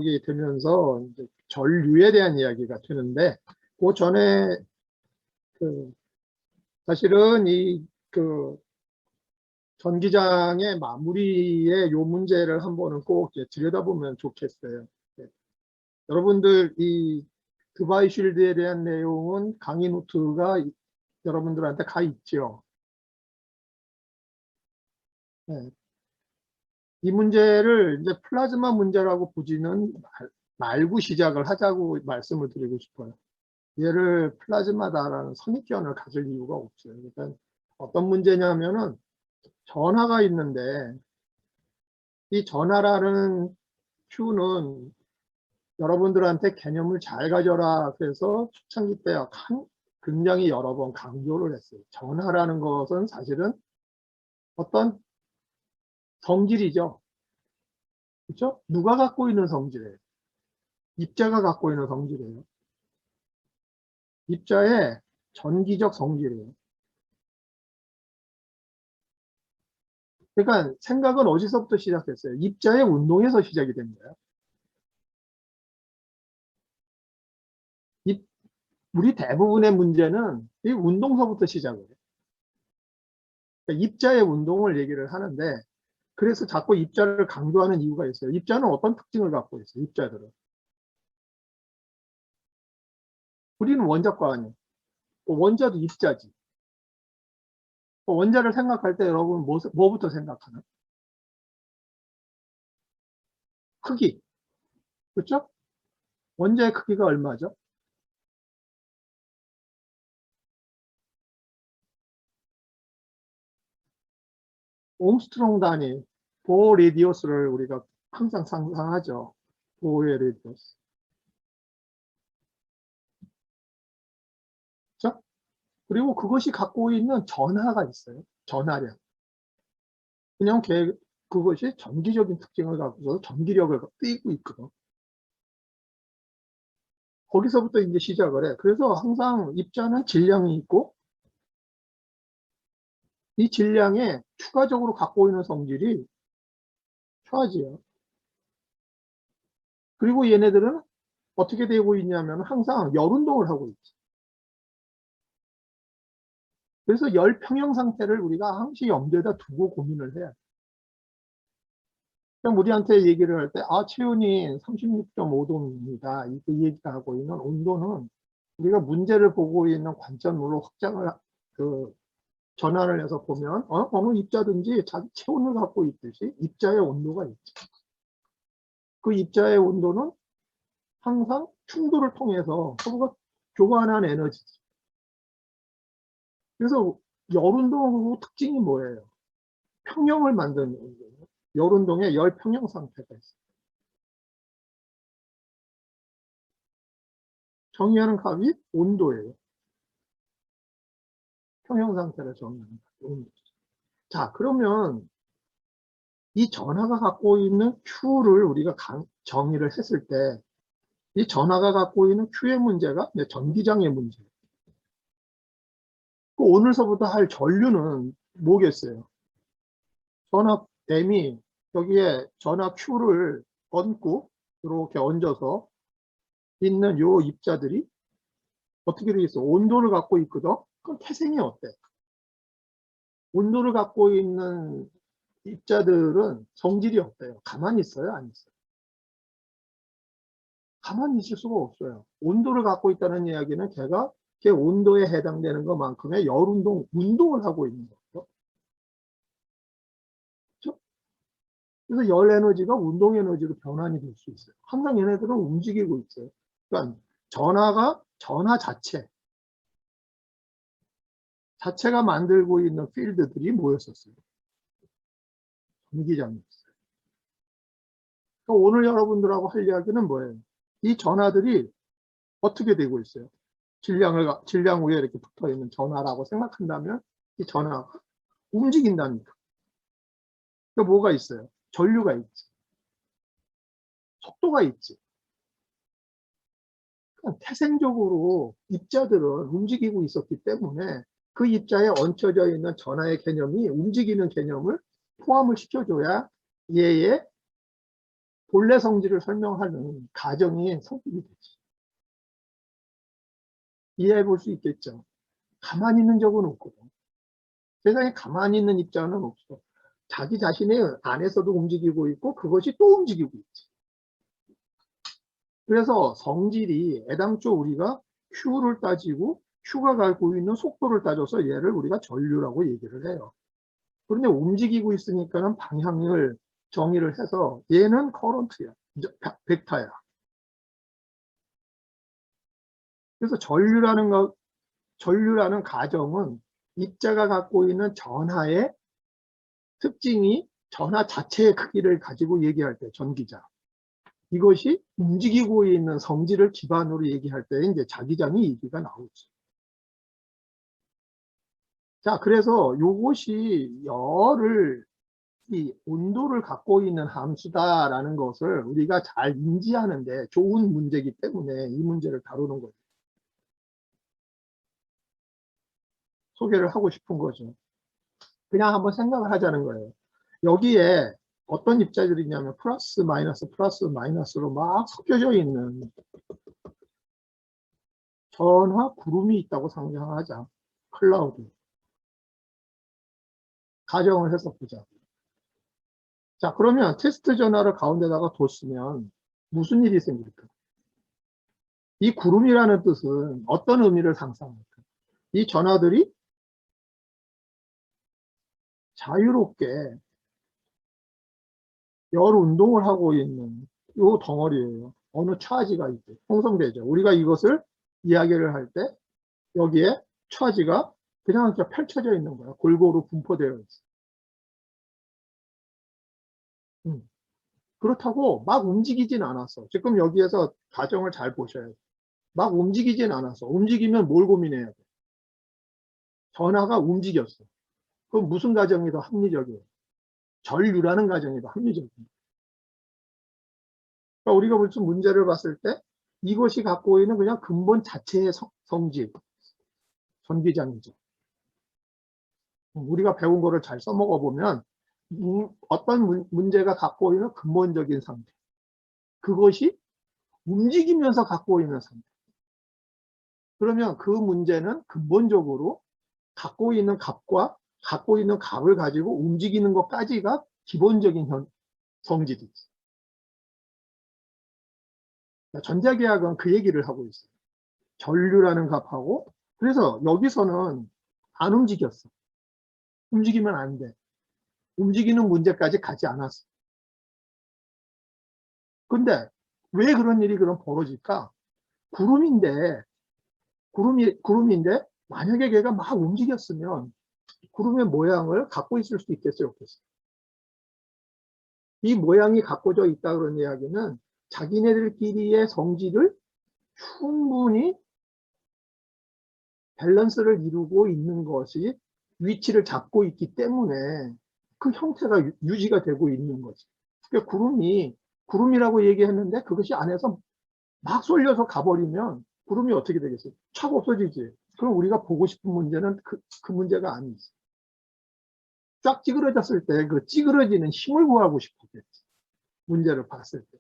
지속이 되면서 이제 전류에 대한 이야기가 되는데, 그 전에 사실은 전기장의 마무리의 요 문제를 한번은 꼭 들여다보면 좋겠어요. 네. 여러분들 이 드바이 쉴드에 대한 내용은 강의 노트가 여러분들한테 가 있죠. 네. 이 문제를 이제 플라즈마 문제라고 보지는 말고 시작을 하자고 말씀을 드리고 싶어요. 얘를 플라즈마다라는 선입견을 가질 이유가 없어요. 그러니까 어떤 문제냐면은 전하가 있는데, 이 전하라는 Q는 여러분들한테 개념을 잘 가져라 그래서 초창기 때 굉장히 여러 번 강조를 했어요. 전하라는 것은 사실은 어떤 성질이죠. 그렇죠? 누가 갖고 있는 성질이에요? 입자가 갖고 있는 성질이에요. 입자의 전기적 성질이에요. 그러니까 생각은 어디서부터 시작했어요? 입자의 운동에서 시작이 된 거예요. 우리 대부분의 문제는 이 운동서부터 시작을 해요. 그러니까 입자의 운동을 얘기를 하는데, 그래서 자꾸 입자를 강조하는 이유가 있어요. 입자는 어떤 특징을 갖고 있어요? 입자들은. 우리는 원자과 아니에요. 원자도 입자지. 원자를 생각할 때 여러분 뭐부터 생각하나? 크기. 그렇죠? 원자의 크기가 얼마죠? 옴스트롱 단위, 보어 레디어스를 우리가 항상 상상하죠. 보어의 레디어스. 그렇죠? 그리고 그것이 갖고 있는 전하가 있어요. 전하량. 그냥 그것이 전기적인 특징을 갖고 전기력을 띠고 있거든. 거기서부터 이제 시작을 해. 그래서 항상 입자는 질량이 있고, 이 질량에 추가적으로 갖고 있는 성질이 샤지예요. 그리고 얘네들은 어떻게 되고 있냐면 항상 열 운동을 하고 있지. 그래서 열 평형 상태를 우리가 항시 염두에다 두고 고민을 해야 돼. 그럼 우리한테 얘기를 할 때, 체온이 36.5도입니다. 이 얘기가 하고 있는 온도는 우리가 문제를 보고 있는 관점으로 확장을, 전환을 해서 보면, 어느 입자든지 자기 체온을 갖고 있듯이 입자의 온도가 있죠. 그 입자의 온도는 항상 충돌을 통해서 서로가 교환한 에너지죠. 그래서 열운동 특징이 뭐예요? 평형을 만드는 운동이에요. 열운동에 열평형 상태가 있어요. 정의하는 값이 온도예요. 평형 상태를 정의하는 온도. 자, 그러면 이 전하가 갖고 있는 Q를 우리가 정의를 했을 때, 이 전하가 갖고 있는 Q의 문제가 전기장의 문제예요. 오늘서부터 할 전류는 뭐겠어요? 전하 M이 여기에 전하 Q를 얹고 이렇게 얹어서 있는 요 입자들이 어떻게 되겠어? 온도를 갖고 있거든? 그럼 태생이 어때? 온도를 갖고 있는 입자들은 성질이 어때요? 가만히 있어요? 안 있어요? 가만히 있을 수가 없어요. 온도를 갖고 있다는 이야기는 걔 온도에 해당되는 것만큼의 운동을 하고 있는 거죠. 그렇죠? 그래서 열 에너지가 운동 에너지로 변환이 될 수 있어요. 항상 얘네들은 움직이고 있어요. 그러니까 전하 자체가 만들고 있는 필드들이 뭐였었어요? 전기장이었어요. 그러니까 오늘 여러분들하고 할 이야기는 뭐예요? 이 전하들이 어떻게 되고 있어요? 질량 위에 이렇게 붙어 있는 전하라고 생각한다면 이 전하가 움직인다니까. 그러니까 뭐가 있어요? 전류가 있지. 속도가 있지. 그러니까 태생적으로 입자들은 움직이고 있었기 때문에 그 입자에 얹혀져 있는 전하의 개념이 움직이는 개념을 포함을 시켜줘야 얘의 본래 성질을 설명하는 가정이 성질이 되지. 이해해 볼 수 있겠죠. 가만히 있는 적은 없거든. 세상에 가만히 있는 입장은 없어. 자기 자신의 안에서도 움직이고 있고 그것이 또 움직이고 있지. 그래서 성질이 애당초 우리가 Q를 따지고 Q가 갖고 있는 속도를 따져서 얘를 우리가 전류라고 얘기를 해요. 그런데 움직이고 있으니까는 방향을 정의를 해서 얘는 커런트야, 벡터야. 그래서 전류라는 가정은 입자가 갖고 있는 전하의 특징이 전하 자체의 크기를 가지고 얘기할 때 전기자. 이것이 움직이고 있는 성질을 기반으로 얘기할 때 이제 자기장이 얘기가 나오지. 자, 그래서 이것이 열을 이 온도를 갖고 있는 함수다라는 것을 우리가 잘 인지하는데 좋은 문제이기 때문에 이 문제를 다루는 거죠. 소개를 하고 싶은 거죠. 그냥 한번 생각을 하자는 거예요. 여기에 어떤 입자들이 있냐면 플러스 마이너스로 막 섞여져 있는 전화 구름이 있다고 상상하자. 클라우드. 가정을 해서 보자. 자, 그러면 테스트 전화를 가운데다가 뒀으면 무슨 일이 생길까? 이 구름이라는 뜻은 어떤 의미를 상상할까? 이 전화들이 자유롭게 열 운동을 하고 있는 이 덩어리예요. 어느 차지가 있대. 형성되죠. 우리가 이것을 이야기를 할 때 여기에 차지가 그냥 이렇게 펼쳐져 있는 거야. 골고루 분포되어 있어. 그렇다고 막 움직이진 않았어. 지금 여기에서 가정을 잘 보셔야 돼. 막 움직이진 않았어. 움직이면 뭘 고민해야 돼? 전하가 움직였어. 그럼 무슨 가정이 더 합리적이에요? 전류라는 가정이 더 합리적이에요. 그러니까 우리가 무슨 문제를 봤을 때 이것이 갖고 있는 그냥 근본 자체의 성질, 전기장이죠. 우리가 배운 거를 잘 써먹어 보면 어떤 문제가 갖고 있는 근본적인 상태, 그것이 움직이면서 갖고 있는 상태. 그러면 그 문제는 근본적으로 갖고 있는 값과 갖고 있는 값을 가지고 움직이는 것까지가 기본적인 성질이지. 전자계약은 그 얘기를 하고 있어요. 전류라는 값하고. 그래서 여기서는 안 움직였어. 움직이면 안 돼. 움직이는 문제까지 가지 않았어. 근데 왜 그런 일이 그럼 벌어질까? 구름인데 만약에 걔가 막 움직였으면 구름의 모양을 갖고 있을 수 있겠어요, 없겠어요? 이 모양이 갖고져 있다 그런 이야기는 자기네들끼리의 성질을 충분히 밸런스를 이루고 있는 것이 위치를 잡고 있기 때문에 그 형태가 유지가 되고 있는 거지. 그러니까 구름이라고 얘기했는데 그것이 안에서 막 쏠려서 가버리면 구름이 어떻게 되겠어요? 착 없어지지. 그럼 우리가 보고 싶은 문제는 그 문제가 아니지. 쫙 찌그러졌을 때 그 찌그러지는 힘을 구하고 싶었겠지. 문제를 봤을 때.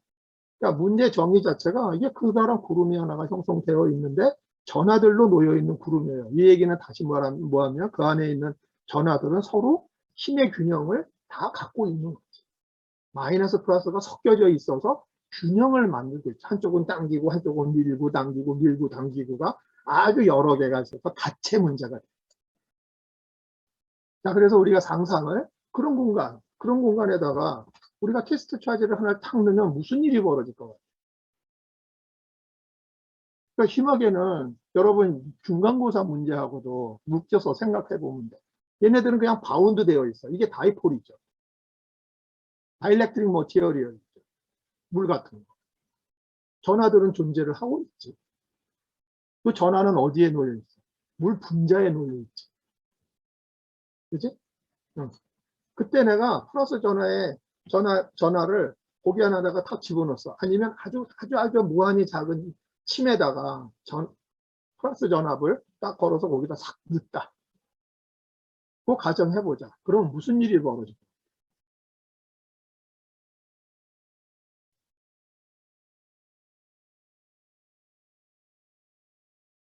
그러니까 문제 정의 자체가 이게 커다란 구름이 하나가 형성되어 있는데 전하들로 놓여 있는 구름이에요. 이 얘기는 다시 뭐하면 그 안에 있는 전하들은 서로 힘의 균형을 다 갖고 있는 거지. 마이너스 플러스가 섞여져 있어서 균형을 만들고 있죠. 한쪽은 당기고 한쪽은 밀고 당기고 밀고 당기고가 아주 여러 개가 있어서 다체 문제가 돼요. 자, 그래서 우리가 상상을 그런 공간에다가 우리가 테스트 차지를 하나 탁 넣으면 무슨 일이 벌어질 것 같아요? 그러니까 심하게는 여러분 중간고사 문제하고도 묶여서 생각해 보면 돼. 얘네들은 그냥 바운드 되어 있어. 이게 다이폴이죠. 다이렉트릭 머티리얼이죠. 물 같은 거. 전하들은 존재를 하고 있지. 그 전하는 어디에 놓여 있어? 물 분자에 놓여 있지. 그지? 응. 그때 내가 플러스 전하를 고기 하나다가 탁 집어넣었어. 아니면 아주 무한히 작은 침에다가 플러스 전압을 딱 걸어서 거기다 싹 넣었다. 그거 가정해보자. 그럼 무슨 일이 벌어질까?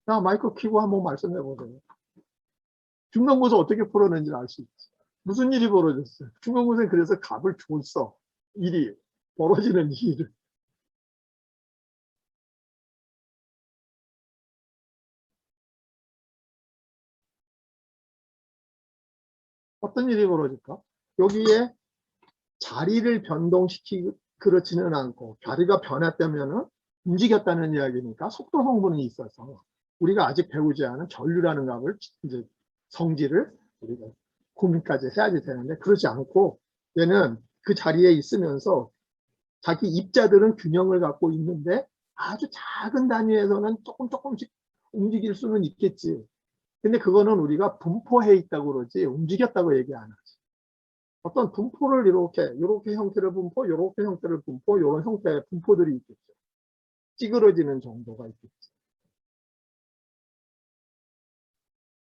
자, 마이크 켜고 한번 말씀해 보세요. 중간고사 어떻게 풀어낸지 알 수 있지. 무슨 일이 벌어졌어요? 중간고사에 그래서 값을 줬어. 일이 벌어지는 일을. 어떤 일이 벌어질까? 여기에 자리를 변동시키고 그렇지는 않고 자리가 변했다면은 움직였다는 이야기니까 속도 성분이 있어서 우리가 아직 배우지 않은 전류라는 값을 이제 성질을 우리가 고민까지 해야지 되는데 그러지 않고 얘는 그 자리에 있으면서 자기 입자들은 균형을 갖고 있는데 아주 작은 단위에서는 조금씩 움직일 수는 있겠지. 근데 그거는 우리가 분포해 있다고 그러지 움직였다고 얘기 안 하지. 어떤 분포를 이렇게 형태를 분포, 이렇게 형태를 분포, 이런 형태의 분포들이 있겠죠. 찌그러지는 정도가 있겠죠.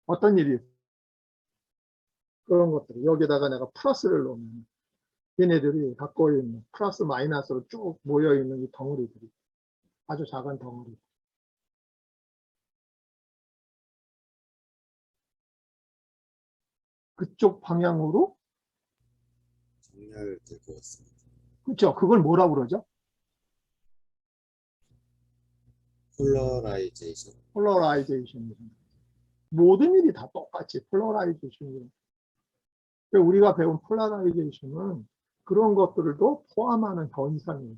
어떤 일이 그런 것들 여기다가 내가 플러스를 놓으면 얘네들이 갖고 있는 플러스 마이너스로 쭉 모여 있는 이 덩어리들이 아주 작은 덩어리. 그쪽 방향으로 정렬될 것 같습니다. 그렇죠. 그걸 뭐라고 그러죠? 폴러라이제이션. 폴러라이제이션. 모든 일이 다 똑같이 폴러라이제이션. 우리가 배운 폴러라이제이션은 그런 것들도 포함하는 현상이에요.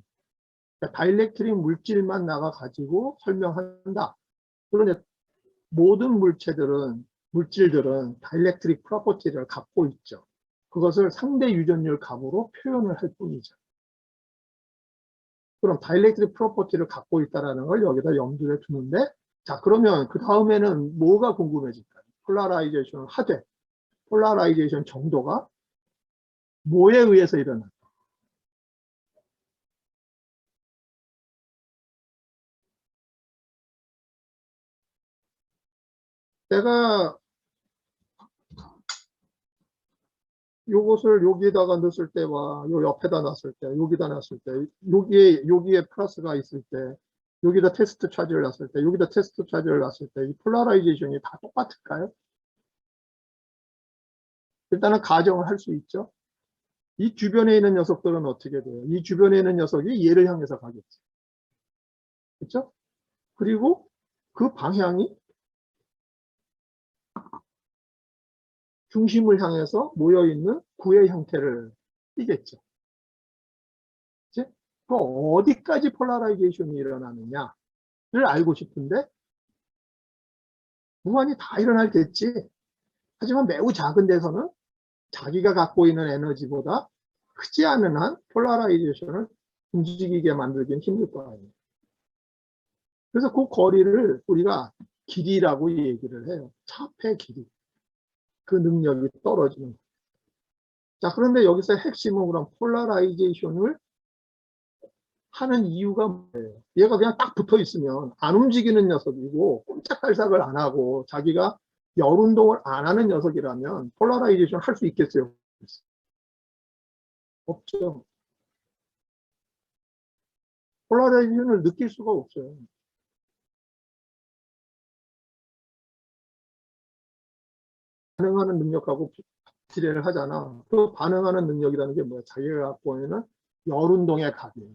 그러니까 다이렉트릭 물질만 나가 가지고 설명한다. 그런데 모든 물질들은 다이렉트릭 프로퍼티를 갖고 있죠. 그것을 상대 유전율 값으로 표현을 할 뿐이죠. 그럼 다이렉트릭 프로퍼티를 갖고 있다는 걸 여기다 염두에 두는데 자 그러면 그 다음에는 뭐가 궁금해질까요? 폴라라이제이션을 하되 폴라라이제이션 정도가 뭐에 의해서 일어날까? 내가 요것을 여기에다가 넣었을 때와 요 옆에다 놨을 때, 여기다 놨을 때, 여기에 플러스가 있을 때, 여기다 테스트 차지를 놨을 때, 여기다 테스트 차지를 놨을 때, 이 폴라라이제이션이 다 똑같을까요? 일단은 가정을 할 수 있죠. 이 주변에 있는 녀석들은 어떻게 돼요? 이 주변에 있는 녀석이 얘를 향해서 가겠지. 그렇죠? 그리고 그 방향이 중심을 향해서 모여있는 구의 형태를 띠겠죠. 그치? 그 어디까지 폴라라이제이션이 일어나느냐를 알고 싶은데 무한히 다 일어나겠지. 하지만 매우 작은 데서는 자기가 갖고 있는 에너지보다 크지 않은 한 폴라라이제이션을 움직이게 만들긴 힘들 거 아니에요. 그래서 그 거리를 우리가 길이라고 얘기를 해요. 차폐 길이. 그 능력이 떨어지는 거예요. 자, 그런데 여기서 핵심은 그럼 폴라라이제이션을 하는 이유가 뭐예요? 얘가 그냥 딱 붙어 있으면 안 움직이는 녀석이고 꼼짝달싹을 안 하고 자기가 열 운동을 안 하는 녀석이라면 폴라라이제이션 할 수 있겠어요? 없죠. 폴라라이제이션을 느낄 수가 없어요. 반응하는 능력하고 비례를 하잖아. 그 반응하는 능력이라는 게 뭐야? 자기가 갖고 있는 열 운동의 값이에요.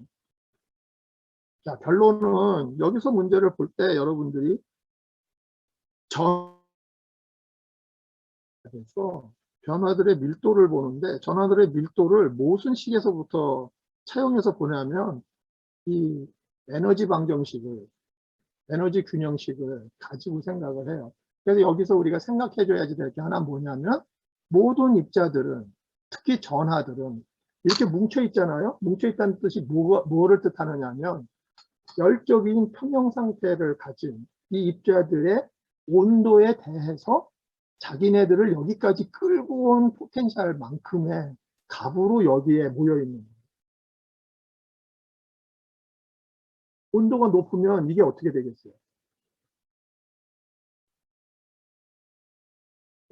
자, 결론은 여기서 문제를 볼 때 여러분들이 변화들의 밀도를 보는데 전화들의 밀도를 무슨 식에서부터 차용해서 보냐면 이 에너지 방정식을 에너지 균형식을 가지고 생각을 해요. 그래서 여기서 우리가 생각해 줘야지 될 게 하나 뭐냐면 모든 입자들은 특히 전하들은 이렇게 뭉쳐 있잖아요. 뭉쳐 있다는 뜻이 뭐를 뜻하느냐 하면 열적인 평형 상태를 가진 이 입자들의 온도에 대해서 자기네들을 여기까지 끌고 온 포텐셜만큼의 값으로 여기에 모여 있는 거예요. 온도가 높으면 이게 어떻게 되겠어요?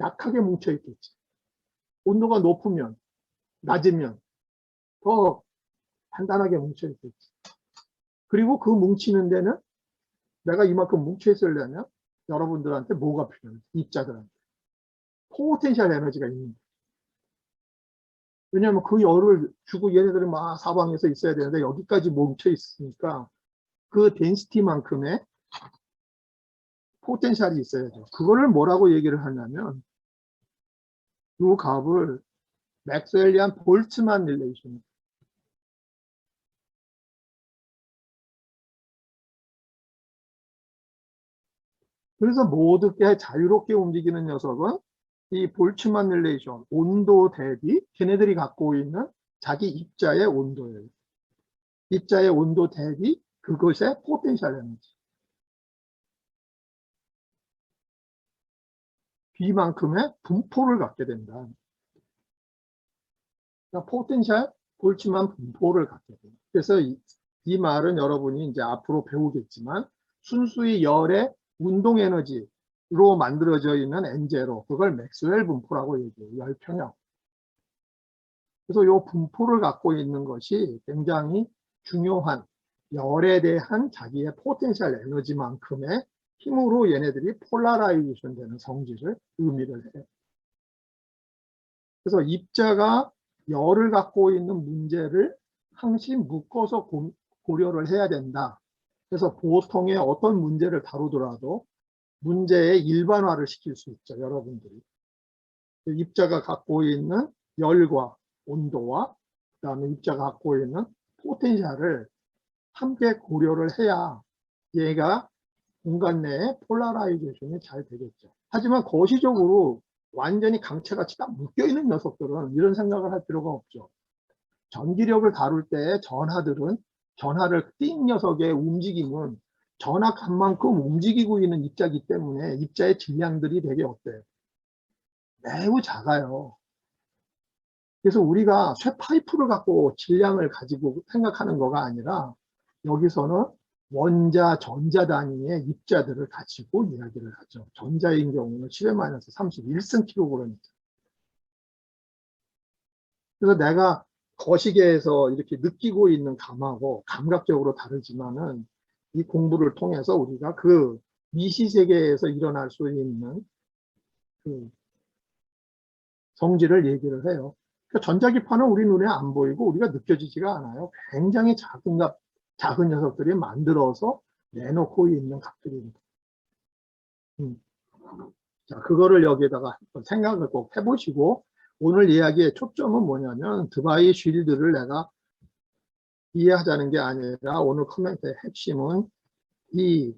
약하게 뭉쳐 있겠지. 온도가 높으면 낮으면 더 단단하게 뭉쳐 있겠지. 그리고 그 뭉치는 데는 내가 이만큼 뭉쳐 있으려면 여러분들한테 뭐가 필요해요? 입자들한테. 포텐셜 에너지가 있는 거예요. 왜냐하면 그 열을 주고 얘네들은 막 사방에서 있어야 되는데 여기까지 멈춰 있으니까 그 덴시티만큼의 포텐셜이 있어야죠. 그거를 뭐라고 얘기를 하냐면 이 값을 맥스웰리안 볼츠만 릴레이션. 그래서 모두게 자유롭게 움직이는 녀석은 이 볼츠만 릴레이션, 온도 대비 걔네들이 갖고 있는 자기 입자의 온도예요. 입자의 온도 대비 그것의 포텐셜 에너지. B만큼의 분포를 갖게 된다. 그러니까 포텐셜 볼츠만 분포를 갖게 돼요. 그래서 이 말은 여러분이 이제 앞으로 배우겠지만 순수히 열의 운동 에너지로 만들어져 있는 엔제로 그걸 맥스웰 분포라고 얘기해요. 열 평형. 그래서 이 분포를 갖고 있는 것이 굉장히 중요한 열에 대한 자기의 포텐셜 에너지만큼의 힘으로 얘네들이 폴라라이제이션 되는 성질을 의미를 해요. 그래서 입자가 열을 갖고 있는 문제를 항상 묶어서 고려를 해야 된다. 그래서 보통의 어떤 문제를 다루더라도 문제의 일반화를 시킬 수 있죠. 여러분들이. 입자가 갖고 있는 열과 온도와 그다음에 입자가 갖고 있는 포텐셜을 함께 고려를 해야 얘가 공간 내에 폴라라이제이션이 잘 되겠죠. 하지만 거시적으로 완전히 강체같이 딱 묶여있는 녀석들은 이런 생각을 할 필요가 없죠. 전기력을 다룰 때 전하들은 전하를 띈 녀석의 움직임은 전하값만큼 움직이고 있는 입자이기 때문에 입자의 질량들이 되게 어때요? 매우 작아요. 그래서 우리가 쇠파이프를 갖고 질량을 가지고 생각하는 거가 아니라 여기서는 원자, 전자 단위의 입자들을 가지고 이야기를 하죠. 전자인 경우는 10-31승kg이죠. 그래서 내가 거시기에서 이렇게 느끼고 있는 감하고 감각적으로 다르지만은 이 공부를 통해서 우리가 그 미시세계에서 일어날 수 있는 그 성질을 얘기를 해요. 그러니까 전자기파는 우리 눈에 안 보이고 우리가 느껴지지가 않아요. 굉장히 작은 녀석들이 만들어서 내놓고 있는 값들입니다. 자, 그거를 여기에다가 생각을 꼭 해보시고 오늘 이야기의 초점은 뭐냐면 드바이 쉴드를 내가 이해하자는 게 아니라 오늘 코멘트의 핵심은 이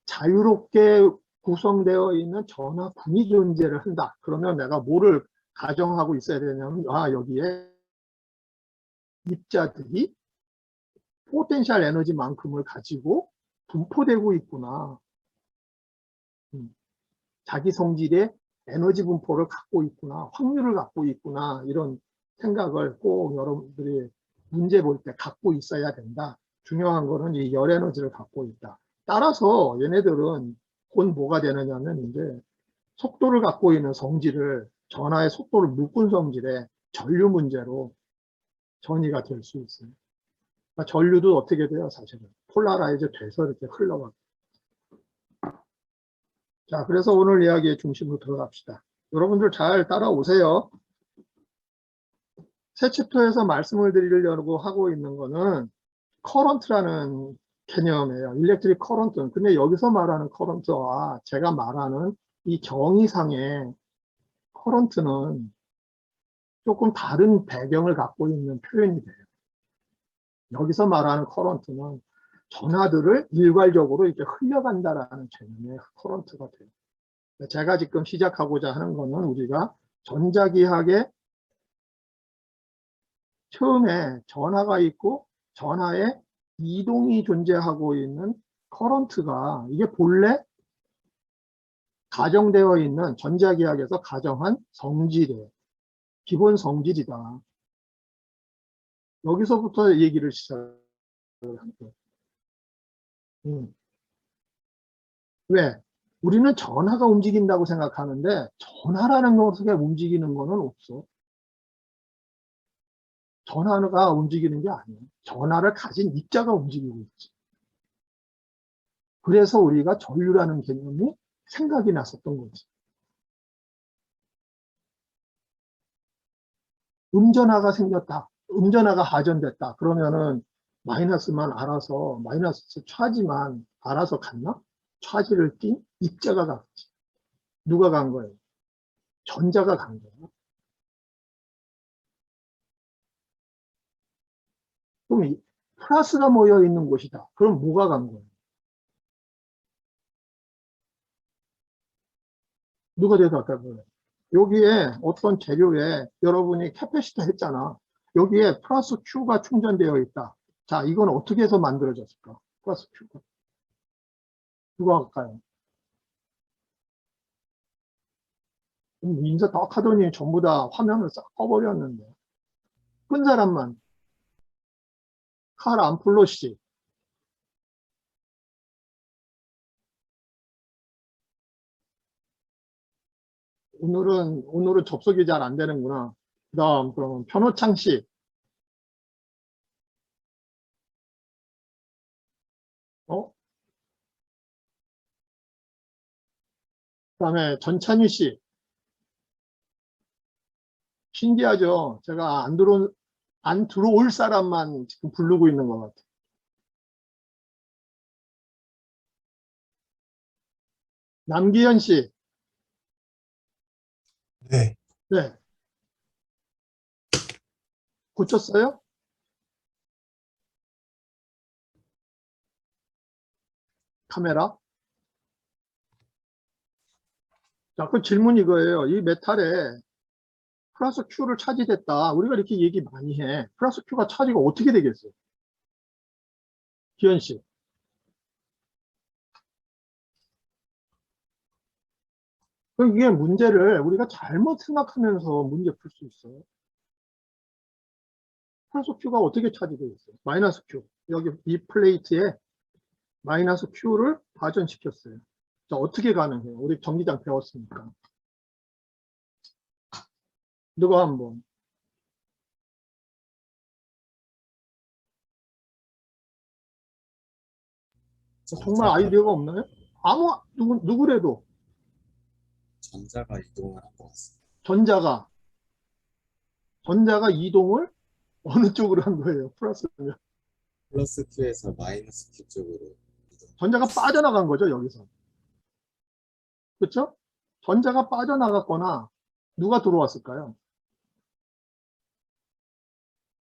자유롭게 구성되어 있는 전하군이 존재를 한다. 그러면 내가 뭐를 가정하고 있어야 되냐면 여기에 입자들이 포텐셜 에너지만큼을 가지고 분포되고 있구나. 자기 성질의 에너지 분포를 갖고 있구나. 확률을 갖고 있구나. 이런 생각을 꼭 여러분들이 문제 볼 때 갖고 있어야 된다. 중요한 거는 이 열 에너지를 갖고 있다. 따라서 얘네들은 곧 뭐가 되느냐면 이제 속도를 갖고 있는 성질을 전하의 속도를 묶은 성질의 전류 문제로 전이가 될 수 있어요. 그러니까 전류도 어떻게 돼요? 사실은 폴라라이즈 돼서 이렇게 흘러가고. 자, 그래서 오늘 이야기의 중심으로 들어갑시다. 여러분들 잘 따라오세요. 새 챕터에서 말씀을 드리려고 하고 있는 거는 커런트라는 개념이에요. 일렉트릭 커런트. 근데 여기서 말하는 커런트와 제가 말하는 이 정의상의 커런트는 조금 다른 배경을 갖고 있는 표현이 돼요. 여기서 말하는 커런트는 전하들을 일괄적으로 이렇게 흘려간다라는 개념의 커런트가 돼요. 제가 지금 시작하고자 하는 것은 우리가 전자기학의 처음에 전하가 있고 전하에 이동이 존재하고 있는 커런트가 이게 본래 가정되어 있는 전자기학에서 가정한 성질이에요. 기본 성질이다. 여기서부터 얘기를 시작을 합니다. 왜? 우리는 전하가 움직인다고 생각하는데 전하라는 것에 움직이는 거는 없어. 전하가 움직이는 게 아니에요. 전하를 가진 입자가 움직이고 있지. 그래서 우리가 전류라는 개념이 생각이 났었던 거지. 음전화가 생겼다. 음전화가 하전됐다. 그러면은 마이너스만 알아서, 마이너스 차지만 알아서 갔나? 차지를 띈 입자가 갔지. 누가 간 거예요? 전자가 간 거예요. 그럼 플러스가 모여 있는 곳이다. 그럼 뭐가 간 거예요? 누가 대답할 거예요? 여기에 어떤 재료에 여러분이 캐패시터 했잖아. 여기에 플러스 Q가 충전되어 있다. 자, 이건 어떻게 해서 만들어졌을까? 플러스 Q가. 누가 할까요? 인사 딱 하더니 전부 다 화면을 싹 꺼버렸는데. 끈 사람만. 칼 암플로 씨. 오늘은 접속이 잘 안 되는구나. 그다음, 그러면 변호창 씨. 어? 그다음에 전찬희 씨. 신기하죠? 제가 안 들어올 사람만 지금 부르고 있는 것 같아요. 남기현 씨. 네, 네. 고쳤어요? 카메라? 자, 그 질문 이거예요. 이 메탈에 플러스 Q를 차지됐다. 우리가 이렇게 얘기 많이 해. 플러스 Q가 차지가 어떻게 되겠어요? 기현 씨. 그럼 이게 문제를 우리가 잘못 생각하면서 문제 풀 수 있어요. 플러스 Q가 어떻게 차지되겠어요? 마이너스 Q. 여기 이 플레이트에 마이너스 Q를 발전시켰어요. 자, 어떻게 가능해요? 우리 전기장 배웠으니까. 누가 한번. 정말 전자가, 아이디어가 없나요? 누구래도 전자가 이동을 한 것 같습니다. 전자가 이동을 어느 쪽으로 한 거예요? 플러스면. 플러스 Q에서 마이너스 Q 쪽으로 이동. 전자가 빠져나간 거죠, 여기서. 그렇죠? 전자가 빠져나갔거나 누가 들어왔을까요?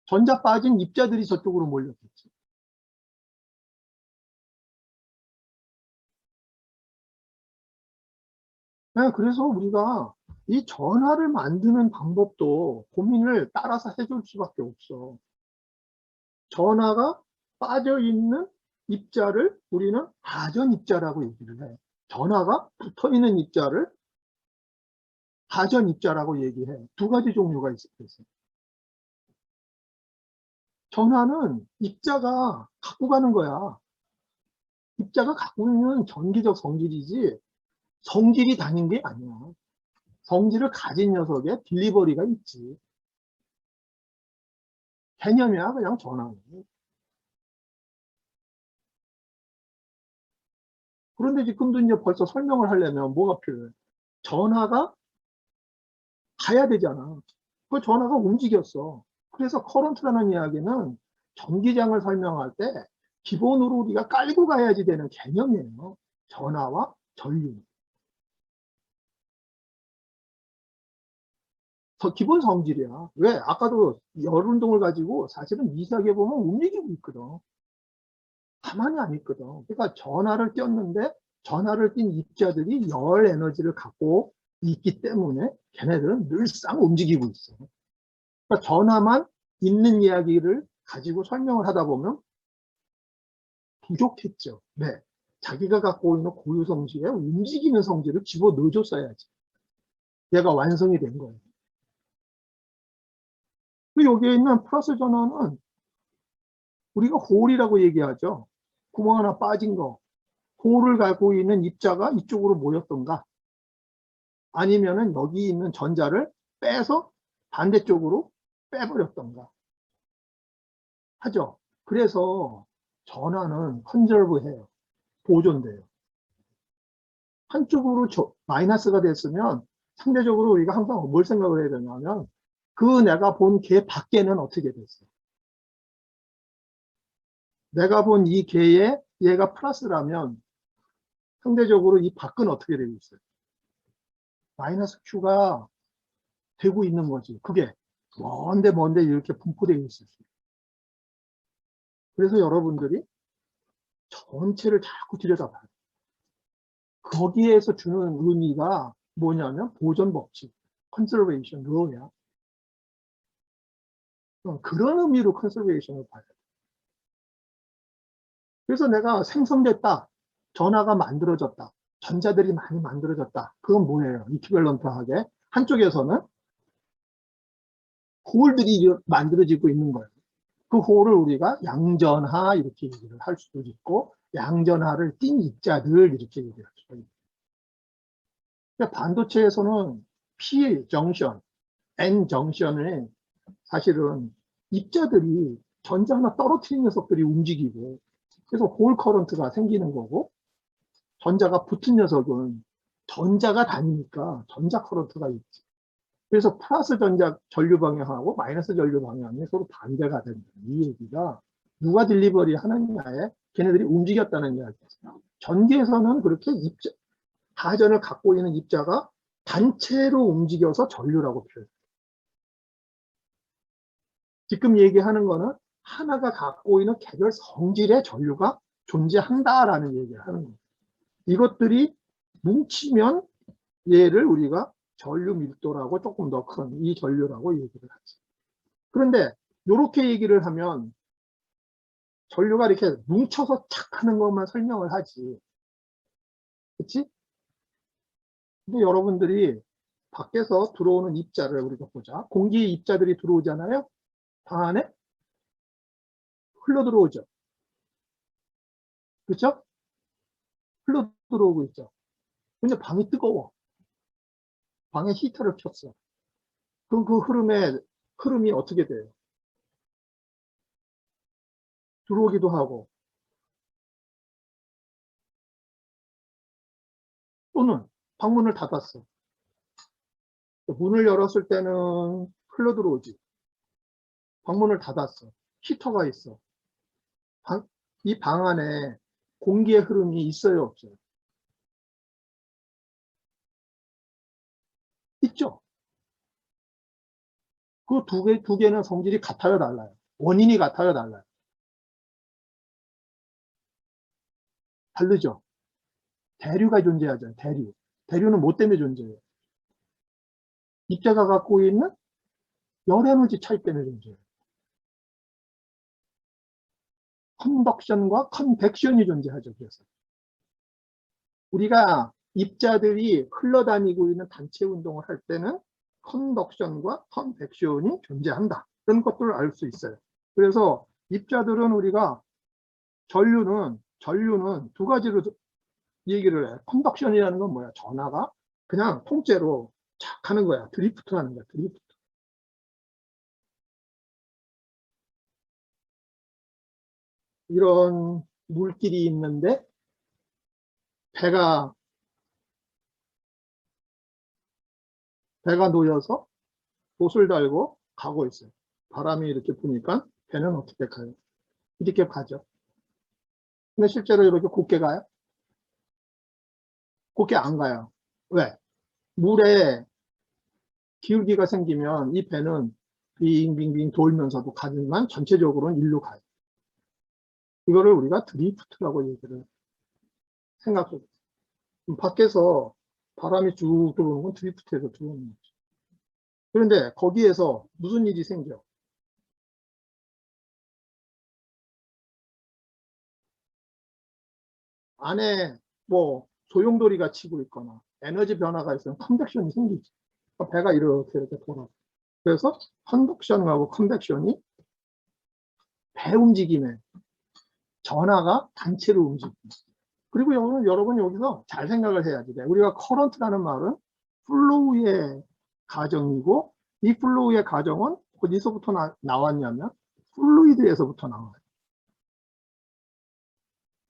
전자 빠진 입자들이 저쪽으로 몰렸겠죠. 네, 그래서 우리가 이 전하를 만드는 방법도 고민을 따라서 해줄 수밖에 없어. 전하가 빠져있는 입자를 우리는 하전 입자라고 얘기를 해. 전하가 붙어있는 입자를 하전 입자라고 얘기해. 두 가지 종류가 있어요. 전하는 입자가 갖고 가는 거야. 입자가 갖고 있는 전기적 성질이지 성질이 다닌 게 아니야. 성질을 가진 녀석의 딜리버리가 있지. 개념이야, 그냥 전하는. 그런데 지금도 이제 벌써 설명을 하려면 뭐가 필요해? 전하가 가야 되잖아. 그 전하가 움직였어. 그래서 커런트라는 이야기는 전기장을 설명할 때 기본으로 우리가 깔고 가야지 되는 개념이에요. 전하와 전류. 기본 성질이야. 왜? 아까도 열운동을 가지고 사실은 미세하게 보면 움직이고 있거든. 가만히 안 있거든. 그러니까 전하를 띄었는데 전하를 띈 입자들이 열 에너지를 갖고 있기 때문에 걔네들은 늘상 움직이고 있어. 그러니까 전하만 있는 이야기를 가지고 설명을 하다 보면 부족했죠. 네. 자기가 갖고 있는 고유 성질에 움직이는 성질을 집어 넣어줬어야지. 얘가 완성이 된 거예요. 그리고 여기에 있는 플러스 전하는 우리가 홀이라고 얘기하죠. 구멍 하나 빠진 거. 홀을 갖고 있는 입자가 이쪽으로 모였던가 아니면은 여기 있는 전자를 빼서 반대쪽으로 빼버렸던가 하죠. 그래서 전하는 컨저브해요. 보존돼요. 한쪽으로 마이너스가 됐으면 상대적으로 우리가 항상 뭘 생각을 해야 되냐면 그 내가 본 개 밖에는 어떻게 됐어요? 내가 본 이 개에 얘가 플러스라면 상대적으로 이 밖은 어떻게 되고 있어요? 마이너스 Q가 되고 있는 거지. 그게 먼데 이렇게 분포되어 있어요. 그래서 여러분들이 전체를 자꾸 들여다봐요. 거기에서 주는 의미가 뭐냐면 보존 법칙, 컨서베이션 룰이야. 그런 의미로 컨서베이션을 봐요. 그래서 내가 생성됐다, 전하가 만들어졌다, 전자들이 많이 만들어졌다. 그건 뭐예요? 이퀴밸런트하게 한쪽에서는 홀들이 만들어지고 있는 거예요. 그 홀을 우리가 양전하 이렇게 얘기를 할 수도 있고 양전하를 띈 입자들 이렇게 얘기를 할 수도 있고. 그러니까 반도체에서는 P 정션, N 정션을 사실은 입자들이 전자 하나 떨어뜨린 녀석들이 움직이고 그래서 홀 커런트가 생기는 거고 전자가 붙은 녀석은 전자가 다니니까 전자 커런트가 있지. 그래서 플러스 전자 전류 방향하고 마이너스 전류 방향이 서로 반대가 된다. 이 얘기가 누가 딜리버리 하느냐에 걔네들이 움직였다는 이야기예요. 전기에서는 그렇게 입자, 하전을 갖고 있는 입자가 단체로 움직여서 전류라고 표현해요. 지금 얘기하는 거는 하나가 갖고 있는 개별 성질의 전류가 존재한다라는 얘기를 하는 거예요. 이것들이 뭉치면 얘를 우리가 전류 밀도라고 조금 더 큰 이 전류라고 얘기를 하지. 그런데 이렇게 얘기를 하면 전류가 이렇게 뭉쳐서 착 하는 것만 설명을 하지. 그치? 근데 여러분들이 밖에서 들어오는 입자를 우리가 보자. 공기의 입자들이 들어오잖아요. 방 안에 흘러 들어오죠. 그렇죠? 흘러 들어오고 있죠. 근데 방이 뜨거워. 방에 히터를 켰어. 그럼 그 흐름이 어떻게 돼요? 들어오기도 하고 또는 방문을 닫았어. 문을 열었을 때는 흘러 들어오지. 방문을 닫았어. 히터가 있어. 이 방 안에 공기의 흐름이 있어요, 없어요? 있죠. 그 두 개는 성질이 같아요, 달라요? 원인이 같아요, 달라요? 다르죠. 대류가 존재하잖아요, 대류. 대류는 뭐 때문에 존재해요? 입자가 갖고 있는 열 에너지 차이 때문에 존재해요. 컨덕션과 컨벡션이 존재하죠. 그래서 우리가 입자들이 흘러다니고 있는 단체 운동을 할 때는 컨덕션과 컨벡션이 존재한다. 이런 것들을 알 수 있어요. 그래서 입자들은 우리가 전류는 두 가지로 얘기를 해요. 컨덕션이라는 건 뭐야? 전하가 그냥 통째로 착 하는 거야. 드리프트 하는 거야. 드리프트. 이런 물길이 있는데 배가 놓여서 돛을 달고 가고 있어요. 바람이 이렇게 부니까 배는 어떻게 가요? 이렇게 가죠. 근데 실제로 이렇게 곱게 가요? 곱게 안 가요. 왜? 물에 기울기가 생기면 이 배는 빙빙빙 돌면서도 가지만 전체적으로는 일로 가요. 이거를 우리가 드리프트라고 얘기를 생각해요. 밖에서 바람이 쭉 들어오는 건 드리프트에서 들어오는 거죠. 그런데 거기에서 무슨 일이 생겨? 안에 뭐 소용돌이가 치고 있거나 에너지 변화가 있으면 컨벡션이 생기지. 배가 이렇게 돌아. 그래서 컨덕션하고 컨벡션이 배 움직임에 전하가 단체로 움직입니다. 그리고 여러분 여기서 잘 생각을 해야지 돼. 우리가 커런트라는 말은 플로우의 가정이고 이 플로우의 가정은 어디서부터 나왔냐면 플루이드에서부터 나와요.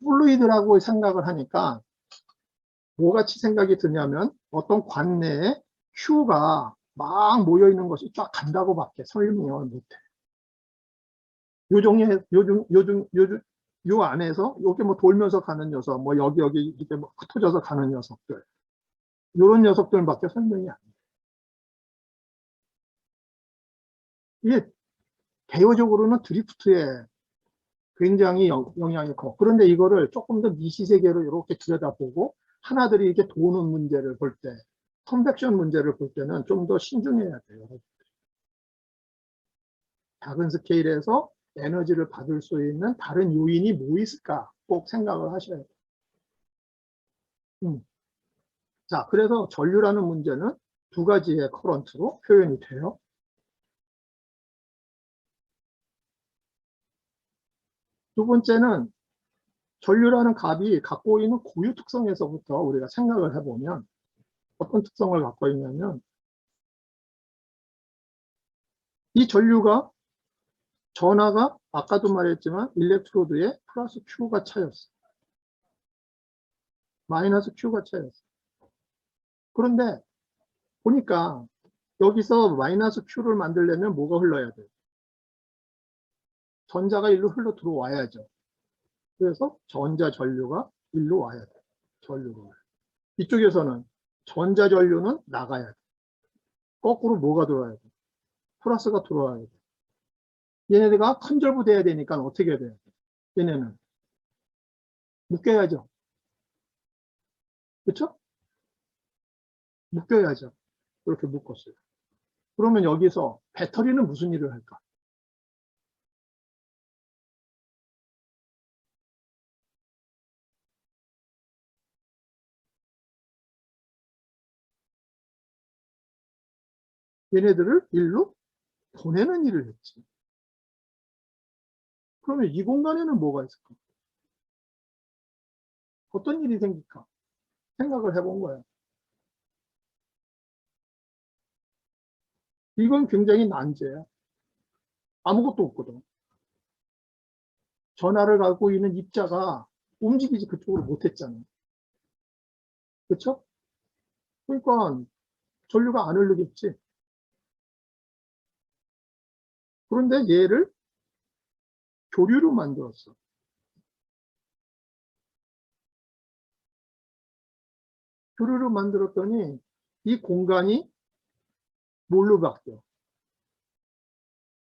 플루이드라고 생각을 하니까 뭐같이 생각이 드냐면 어떤 관내에 Q가 막 모여있는 것이 쫙 간다고밖에 설명을 못해. 요 안에서 요게 뭐 돌면서 가는 녀석, 뭐 여기 이렇게 뭐 흩어져서 가는 녀석들, 요런 녀석들밖에 설명이 안 돼. 이게 개요적으로는 드리프트에 굉장히 영향이 커. 그런데 이거를 조금 더 미시세계로 이렇게 들여다보고 하나들이 이렇게 도는 문제를 볼 때, 컨벡션 문제를 볼 때는 좀 더 신중해야 돼요. 작은 스케일에서 에너지를 받을 수 있는 다른 요인이 뭐 있을까 꼭 생각을 하셔야 돼요. 자, 그래서 전류라는 문제는 두 가지의 커런트로 표현이 돼요. 두 번째는 전류라는 값이 갖고 있는 고유 특성에서부터 우리가 생각을 해보면 어떤 특성을 갖고 있냐면 이 전류가 전하가 아까도 말했지만 일렉트로드에 플러스 Q가 차였어. 마이너스 Q가 차였어. 그런데 보니까 여기서 마이너스 Q를 만들려면 뭐가 흘러야 돼요? 전자가 일로 흘러 들어와야죠. 그래서 전자 전류가 일로 와야 돼요. 전류가. 이쪽에서는 전자 전류는 나가야 돼. 거꾸로 뭐가 들어와야 돼? 플러스가 들어와야 돼. 얘네들가 컨절부돼야 되니까 어떻게 해야 돼요? 얘네는 묶여야죠. 그렇죠? 묶여야죠. 그렇게 묶었어요. 그러면 여기서 배터리는 무슨 일을 할까? 얘네들을 일로 보내는 일을 했지. 그러면 이 공간에는 뭐가 있을까? 어떤 일이 생길까? 생각을 해본 거예요. 이건 굉장히 난제야. 아무것도 없거든. 전화를 갖고 있는 입자가 움직이지 그쪽으로 못했잖아. 그렇죠? 그러니까 전류가 안 흐르겠지. 그런데 얘를 교류로 만들었어. 교류로 만들었더니 이 공간이 뭘로 바뀌어?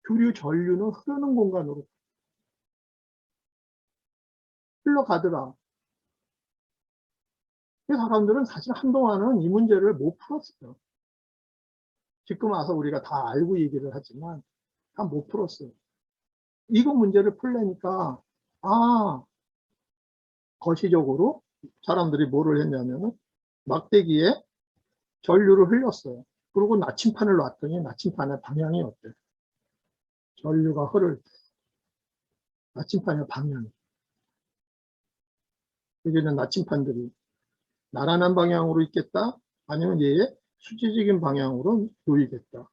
교류 전류는 흐르는 공간으로 흘러가더라. 이 사람들은 사실 한동안은 이 문제를 못 풀었어요. 지금 와서 우리가 다 알고 얘기를 하지만 다 못 풀었어요. 이거 문제를 풀려니까 거시적으로 사람들이 뭐를 했냐면은 막대기에 전류를 흘렸어요. 그리고 나침판을 놨더니 나침판의 방향이 어때? 전류가 흐를 때 나침판의 방향이. 여기는 나침판들이 나란한 방향으로 있겠다? 아니면 얘의 수직적인 방향으로 놓이겠다.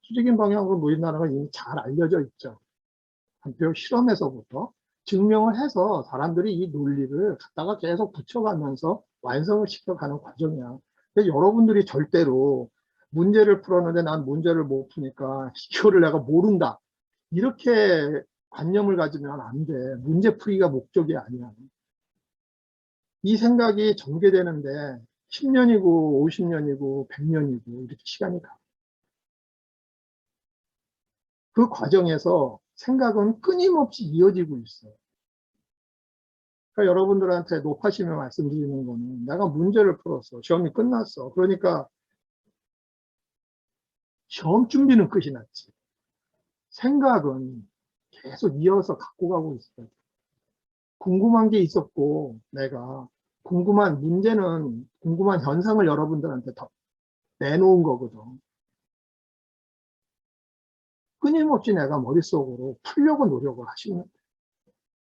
수직인 방향으로 놓인다는 건 이미 잘 알려져 있죠. 한표 실험에서부터 증명을 해서 사람들이 이 논리를 갖다가 계속 붙여가면서 완성을 시켜가는 과정이야. 그래서 여러분들이 절대로 문제를 풀었는데 난 문제를 못 푸니까 이거를 내가 모른다. 이렇게 관념을 가지면 안 돼. 문제 풀이가 목적이 아니야. 이 생각이 전개되는데 10년이고 50년이고 100년이고 이렇게 시간이 가. 그 과정에서 생각은 끊임없이 이어지고 있어요. 그러니까 여러분들한테 높아시면 말씀드리는 거는 내가 문제를 풀었어. 시험이 끝났어. 그러니까 시험 준비는 끝이 났지. 생각은 계속 이어서 갖고 가고 있어요. 궁금한 게 있었고 내가 궁금한 문제는 궁금한 현상을 여러분들한테 더 내놓은 거거든. 끊임없이 내가 머릿속으로 풀려고 노력을 하시면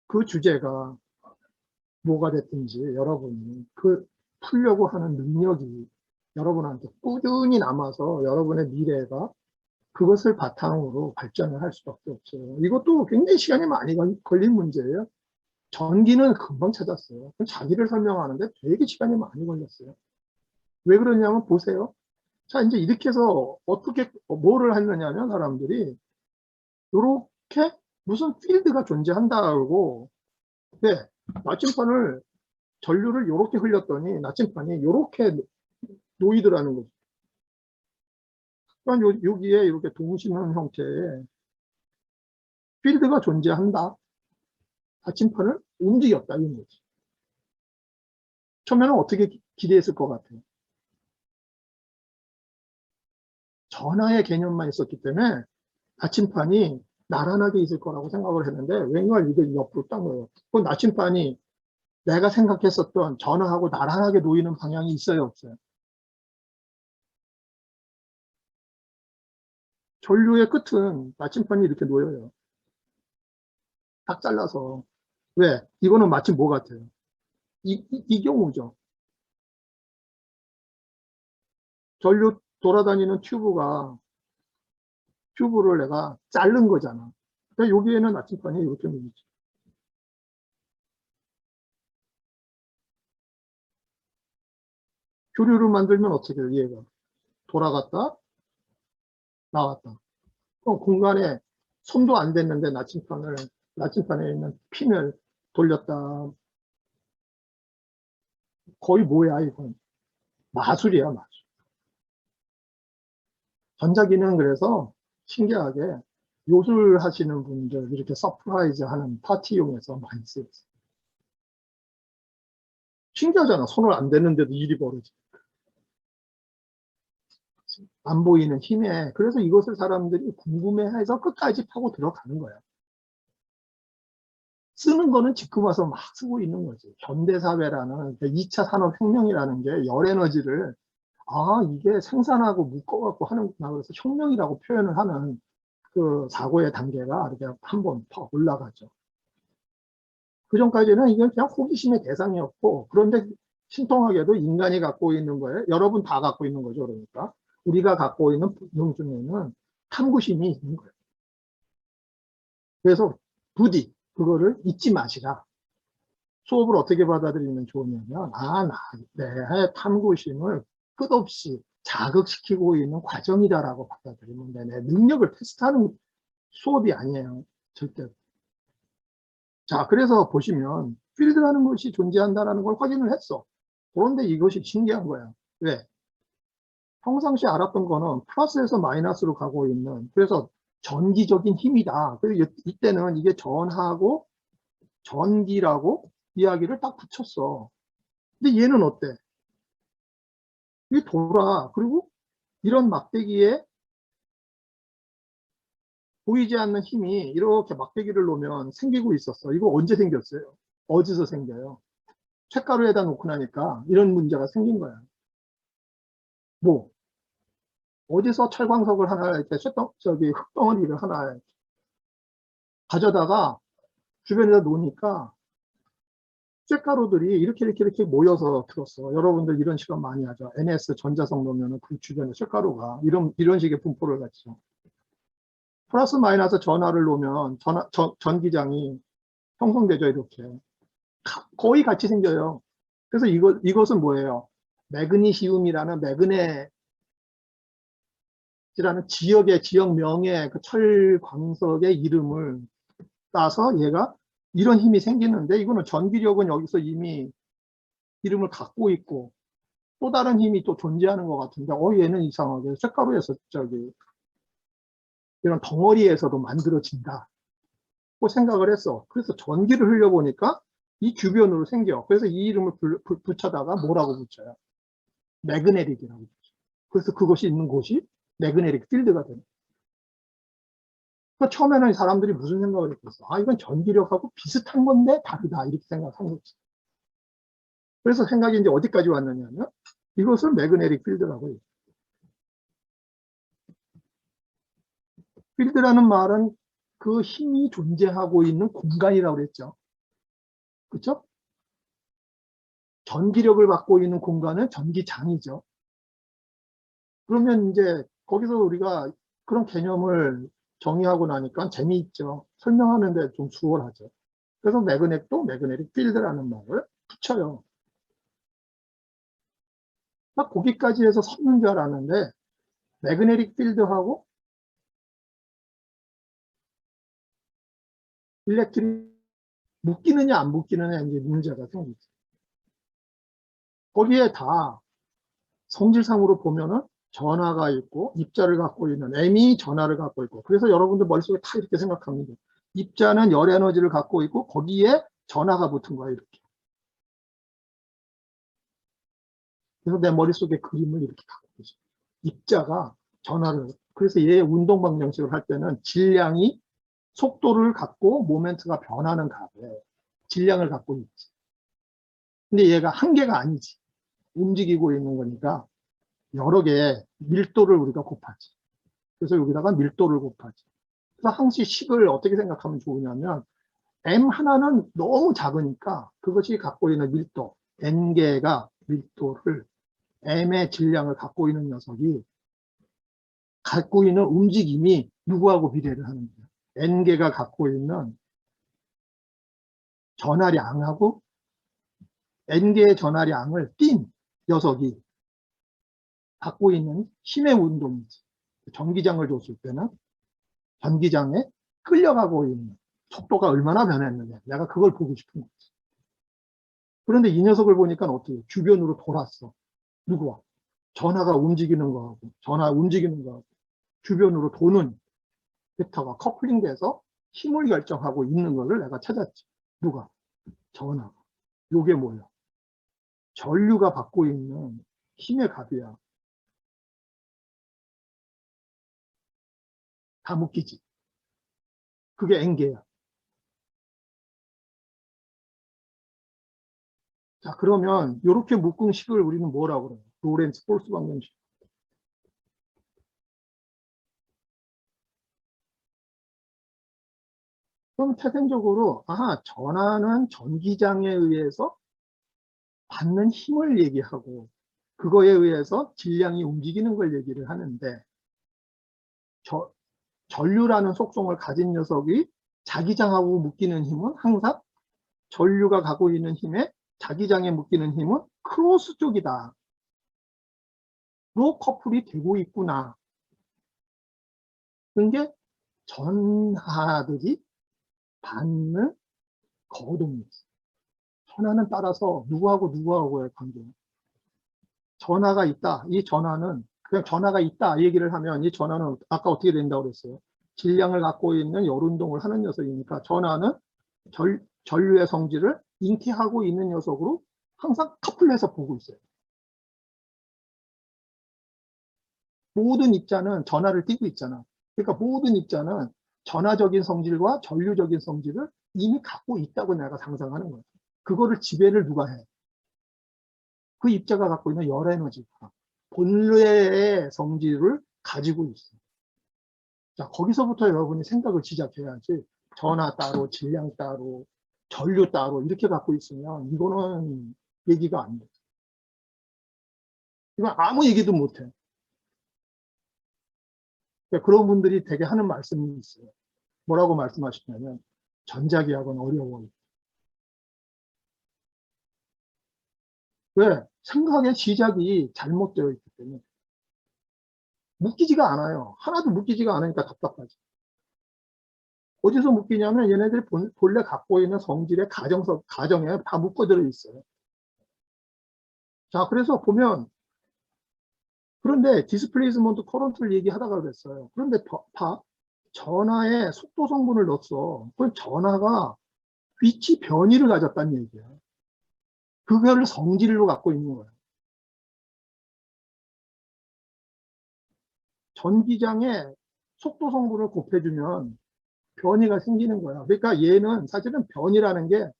그 주제가 뭐가 됐든지 여러분이 그 풀려고 하는 능력이 여러분한테 꾸준히 남아서 여러분의 미래가 그것을 바탕으로 발전을 할 수밖에 없어요. 이것도 굉장히 시간이 많이 걸린 문제예요. 전기는 금방 찾았어요. 자기를 설명하는데 되게 시간이 많이 걸렸어요. 왜 그러냐면 보세요. 자, 이제 이렇게 해서 어떻게, 뭐를 했느냐면 사람들이 이렇게 무슨 필드가 존재한다고, 네, 나침판을, 전류를 이렇게 흘렸더니 나침판이 이렇게 놓이더라는 거죠. 그러니까 여기에 이렇게 동심원 형태의 필드가 존재한다. 나침판을 움직였다, 이런 거지. 처음에는 어떻게 기대했을 것 같아요? 전하의 개념만 있었기 때문에 나침판이 나란하게 있을 거라고 생각을 했는데 웬걸 이게 옆으로 딴 거예요. 그 나침판이 내가 생각했었던 전하하고 나란하게 놓이는 방향이 있어요, 없어요? 전류의 끝은 나침판이 이렇게 놓여요. 딱 잘라서. 왜? 이거는 마침 뭐 같아요? 이 경우죠. 전류 돌아다니는 튜브를 내가 자른 거잖아. 그러니까 여기에는 나침판이 이렇게 놓이지. 교류를 만들면 어떻게 해요, 얘가? 돌아갔다, 나왔다. 그럼 공간에 손도 안 댔는데 나침판에 있는 핀을 돌렸다. 거의 뭐야, 이건. 마술이야, 마술. 전자기는 그래서 신기하게 요술하시는 분들 이렇게 서프라이즈 하는 파티용에서 많이 쓰여요. 신기하잖아. 손을 안 대는데도 일이 벌어지. 안 보이는 힘에. 그래서 이것을 사람들이 궁금해해서 끝까지 파고 들어가는 거야. 쓰는 거는 지금 와서 막 쓰고 있는 거지. 현대사회라는 2차 산업혁명이라는 게 열에너지를 이게 생산하고 묶어갖고 하는구나. 그래서 혁명이라고 표현을 하는 그 사고의 단계가 이렇게 한번 더 올라가죠. 그 전까지는 이게 그냥 호기심의 대상이었고, 그런데 신통하게도 인간이 갖고 있는 거예요. 여러분 다 갖고 있는 거죠. 그러니까. 우리가 갖고 있는 본능 중에는 탐구심이 있는 거예요. 그래서 부디 그거를 잊지 마시라. 수업을 어떻게 받아들이면 좋으냐면, 내 탐구심을 끝없이 자극시키고 있는 과정이다라고 받아들이면 돼. 내 능력을 테스트하는 수업이 아니에요. 절대로. 자, 그래서 보시면 필드라는 것이 존재한다는 걸 확인을 했어. 그런데 이것이 신기한 거야. 왜? 평상시 알았던 거는 플러스에서 마이너스로 가고 있는, 그래서 전기적인 힘이다. 그래서 이때는 이게 전하고 전기라고 이야기를 딱 붙였어. 근데 얘는 어때? 이게 돌아. 그리고 이런 막대기에 보이지 않는 힘이 이렇게 막대기를 놓으면 생기고 있었어. 이거 언제 생겼어요? 어디서 생겨요? 쇳가루에다 놓고 나니까 이런 문제가 생긴 거야. 뭐, 어디서 철광석을 하나, 이렇게 흙덩어리를 하나 가져다가 주변에다 놓으니까 쇳가루들이 이렇게 모여서 들었어. 여러분들 이런 실험 많이 하죠. NS 전자석 놓으면 그 주변에 쇳가루가 이런 식의 분포를 갖죠. 플러스 마이너스 전하를 놓으면 전기장이 형성되죠. 이렇게. 거의 같이 생겨요. 그래서 이것은 뭐예요? 매그니시움이라는 매그네이라는 지역명의 그 철광석의 이름을 따서 얘가 이런 힘이 생기는데, 이거는 전기력은 여기서 이미 이름을 갖고 있고 또 다른 힘이 또 존재하는 것 같은데, 얘는 이상하게 쇳가루에서 이런 덩어리에서도 만들어진다 고 생각을 했어. 그래서 전기를 흘려보니까 이 주변으로 생겨. 그래서 이 이름을 붙여다가 뭐라고 붙여요? 매그네릭이라고 붙여요. 그래서 그것이 있는 곳이 매그네릭 필드가 되는. 그러니까 처음에는 사람들이 무슨 생각을 했겠어? 이건 전기력하고 비슷한 건데 다르다, 이렇게 생각한 거지. 그래서 생각이 이제 어디까지 왔느냐면 이것을 매그네릭 필드라고 해요. 필드라는 말은 그 힘이 존재하고 있는 공간이라고 그랬죠. 그렇죠? 전기력을 받고 있는 공간은 전기장이죠. 그러면 이제 거기서 우리가 그런 개념을 정의하고 나니까 재미있죠. 설명하는데 좀 수월하죠. 그래서 매그넷도 매그네틱 필드라는 말을 붙여요. 막 거기까지 해서 섰는 줄 알았는데 매그네틱 필드하고 일렉트릭 묶이느냐 안 묶이느냐 이제 문제가 생기죠. 거기에 다 성질상으로 보면은 전하가 있고 입자를 갖고 있는 M이 전하를 갖고 있고, 그래서 여러분들 머릿속에 다 이렇게 생각합니다. 입자는 열 에너지를 갖고 있고 거기에 전하가 붙은 거야 이렇게. 그래서 내 머릿속에 그림을 이렇게 갖고 있어. 입자가 전하를, 그래서 얘 운동 방정식을 할 때는 질량이 속도를 갖고 모멘트가 변하는 값에 질량을 갖고 있지. 근데 얘가 한 개가 아니지. 움직이고 있는 거니까 여러 개의 밀도를 우리가 곱하지. 그래서 여기다가 밀도를 곱하지. 그래서 항시 식을 어떻게 생각하면 좋으냐면 M 하나는 너무 작으니까 그것이 갖고 있는 밀도, N개가 밀도를 M의 질량을 갖고 있는 녀석이 갖고 있는 움직임이 누구하고 비례를 하는 거예요. N개가 갖고 있는 전하량하고 N개의 전하량을 띈 녀석이 갖고 있는 힘의 운동이지. 전기장을 줬을 때는 전기장에 끌려가고 있는 속도가 얼마나 변했느냐. 내가 그걸 보고 싶은 거지. 그런데 이 녀석을 보니까 어떻게 해요? 주변으로 돌았어. 누구와? 전하가 움직이는 거하고, 전하 움직이는 거하고, 주변으로 도는 벡터가 커플링돼서 힘을 결정하고 있는 거를 내가 찾았지. 누가? 전하가. 요게 뭐야? 전류가 받고 있는 힘의 값이야. 다 묶이지. 그게 N개야. 자, 그러면 이렇게 묶은 식을 우리는 뭐라고 그래요? 로렌츠 폴스 방정식. 그럼 태생적으로 전하는 전기장에 의해서 받는 힘을 얘기하고 그거에 의해서 질량이 움직이는 걸 얘기를 하는데, 전류라는 속성을 가진 녀석이 자기장하고 묶이는 힘은 항상 전류가 갖고 있는 힘에 자기장에 묶이는 힘은 크로스 쪽이다. 로 커플이 되고 있구나. 그런 게 전하들이 받는 거동이지. 전하는 따라서 누구하고의 관계야. 전하가 있다. 이 전하는 그냥 전하가 있다 얘기를 하면 이 전하는 아까 어떻게 된다고 그랬어요? 질량을 갖고 있는 열운동을 하는 녀석이니까 전하는 전류의 성질을 인티하고 있는 녀석으로 항상 커플해서 보고 있어요. 모든 입자는 전하를 띠고 있잖아. 그러니까 모든 입자는 전하적인 성질과 전류적인 성질을 이미 갖고 있다고 내가 상상하는 거예요. 그거를 지배를 누가 해? 그 입자가 갖고 있는 열 에너지가 본래의 성질을 가지고 있어. 자, 거기서부터 여러분이 생각을 시작해야지. 전하 따로, 질량 따로, 전류 따로 이렇게 갖고 있으면 이거는 얘기가 안 돼. 이건 아무 얘기도 못 해. 그런 분들이 되게 하는 말씀이 있어요. 뭐라고 말씀하시냐면 전자기학은 어려워요. 왜? 생각의 시작이 잘못되어 있기 때문에. 묶이지가 않아요. 하나도 묶이지가 않으니까 답답하지. 어디서 묶이냐면 얘네들이 본래 갖고 있는 성질의 가정에 다 묶어들어 있어요. 자, 그래서 보면 그런데 디스플레이스먼트 커런트를 얘기하다가 그랬어요. 그런데 봐. 전하에 속도 성분을 넣었어. 그럼 전하가 위치 변이를 가졌다는 얘기야. 그거를 성질로 갖고 있는 거야. 전기장에 속도 성분을 곱해주면 변이가 생기는 거야. 그러니까 얘는 사실은 변이라는 게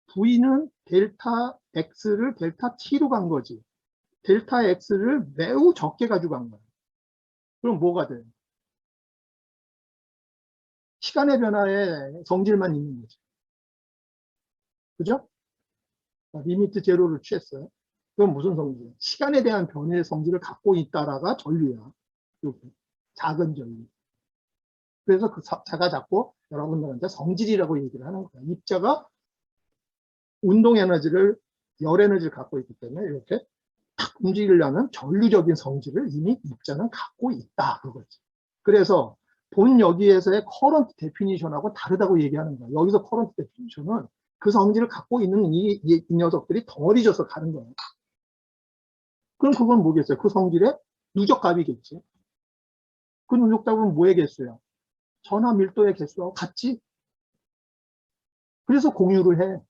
V는 델타 X를 델타 T로 간 거지. 델타 X를 매우 적게 가지고 간 거야. 그럼 뭐가 돼? 시간의 변화에 성질만 있는 거지. 그죠? 리미트 제로를 취했어요. 그건 무슨 성질? 시간에 대한 변화의 성질을 갖고 있다라가 전류야. 이렇게. 작은 전류. 그래서 그 자가 자꾸 여러분들한테 성질이라고 얘기를 하는 거예요. 입자가 운동 에너지를, 열 에너지를 갖고 있기 때문에 이렇게 탁 움직이려는 전류적인 성질을 이미 입자는 갖고 있다. 그거지. 그래서 본 여기에서의 커런트 데피니션하고 다르다고 얘기하는 거야. 여기서 커런트 데피니션은 그 성질을 갖고 있는 이 녀석들이 덩어리져서 가는 거예요. 그럼 그건 뭐겠어요? 그 성질의 누적값이겠지. 그 누적값은 뭐의 개수야? 전하 밀도의 개수하고 같지? 그래서 공유를 해.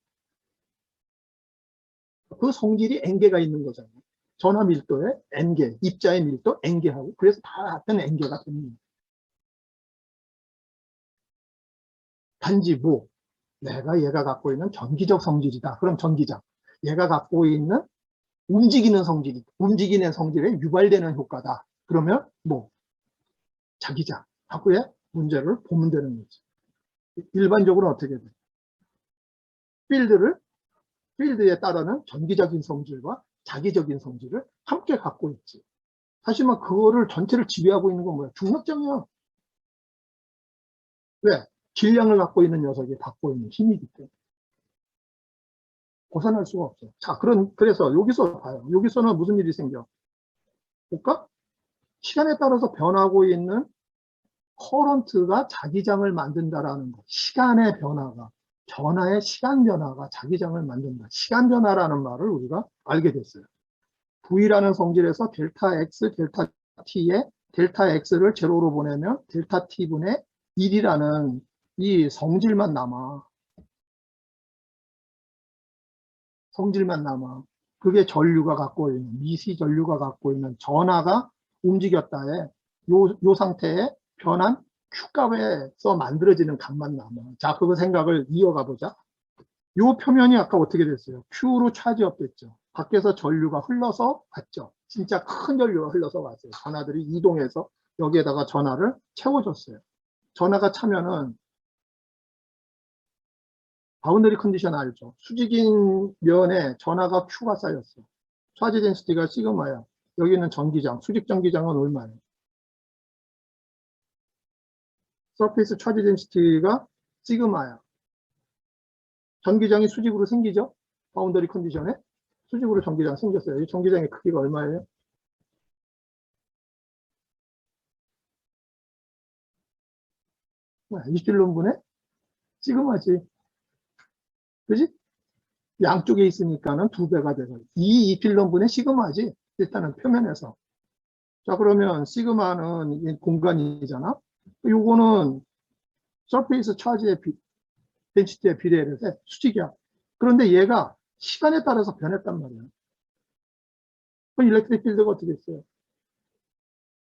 그 성질이 N개가 있는 거잖아요. 전하 밀도에 N개, 입자의 밀도 N개하고, 그래서 다 같은 N개가 됩니다. 단지 뭐, 얘가 갖고 있는 전기적 성질이다. 그럼 전기장. 얘가 갖고 있는 움직이는 성질에 유발되는 효과다. 그러면 뭐, 자기장. 하고의 문제를 보면 되는 거지. 일반적으로 어떻게 돼? 필드에 따르는 전기적인 성질과 자기적인 성질을 함께 갖고 있지. 하지만 그거를 전체를 지배하고 있는 건 뭐야? 중력장이야. 왜? 질량을 갖고 있는 녀석이 갖고 있는 힘이기 때문에. 벗어날 수가 없어. 자, 그래서 여기서 봐요. 여기서는 무슨 일이 생겨? 볼까? 시간에 따라서 변하고 있는 커런트가 자기장을 만든다라는 거. 시간의 변화가, 전하의 시간 변화가 자기장을 만든다. 시간 변화라는 말을 우리가 알게 됐어요. V라는 성질에서 델타 X, 델타 T에 델타 X를 제로로 보내면 델타 T분의 1이라는 이 성질만 남아. 성질만 남아. 그게 전류가 갖고 있는, 미시 전류가 갖고 있는 전하가 움직였다에 요 상태에 변한 Q값에서 만들어지는 값만 남아. 자, 그거 생각을 이어가 보자. 요 표면이 아까 어떻게 됐어요? Q로 차지업 됐죠. 밖에서 전류가 흘러서 왔죠. 진짜 큰 전류가 흘러서 왔어요. 전하들이 이동해서 여기에다가 전하를 채워줬어요. 전하가 차면은 바운더리 컨디션 알죠? 수직인 면에 전하가 Q가 쌓였어. 차지 덴시티가 시그마야. 여기는 전기장, 수직 전기장은 얼마예요? 서페이스 차지 덴시티가 시그마야. 전기장이 수직으로 생기죠? 바운더리 컨디션에 수직으로 전기장 생겼어요. 이 전기장의 크기가 얼마예요? 이필론분의 시그마지. 그지? 양쪽에 있으니까는 2배가 되고 이 이필론분의 시그마지. 일단은 표면에서. 자, 그러면 시그마는 공간이잖아. 요거는 서페이스 차지의 덴시티에 비례해서 수직이야. 그런데 얘가 시간에 따라서 변했단 말이야. 그럼 일렉트릭 필드가 어떻게 됐어요?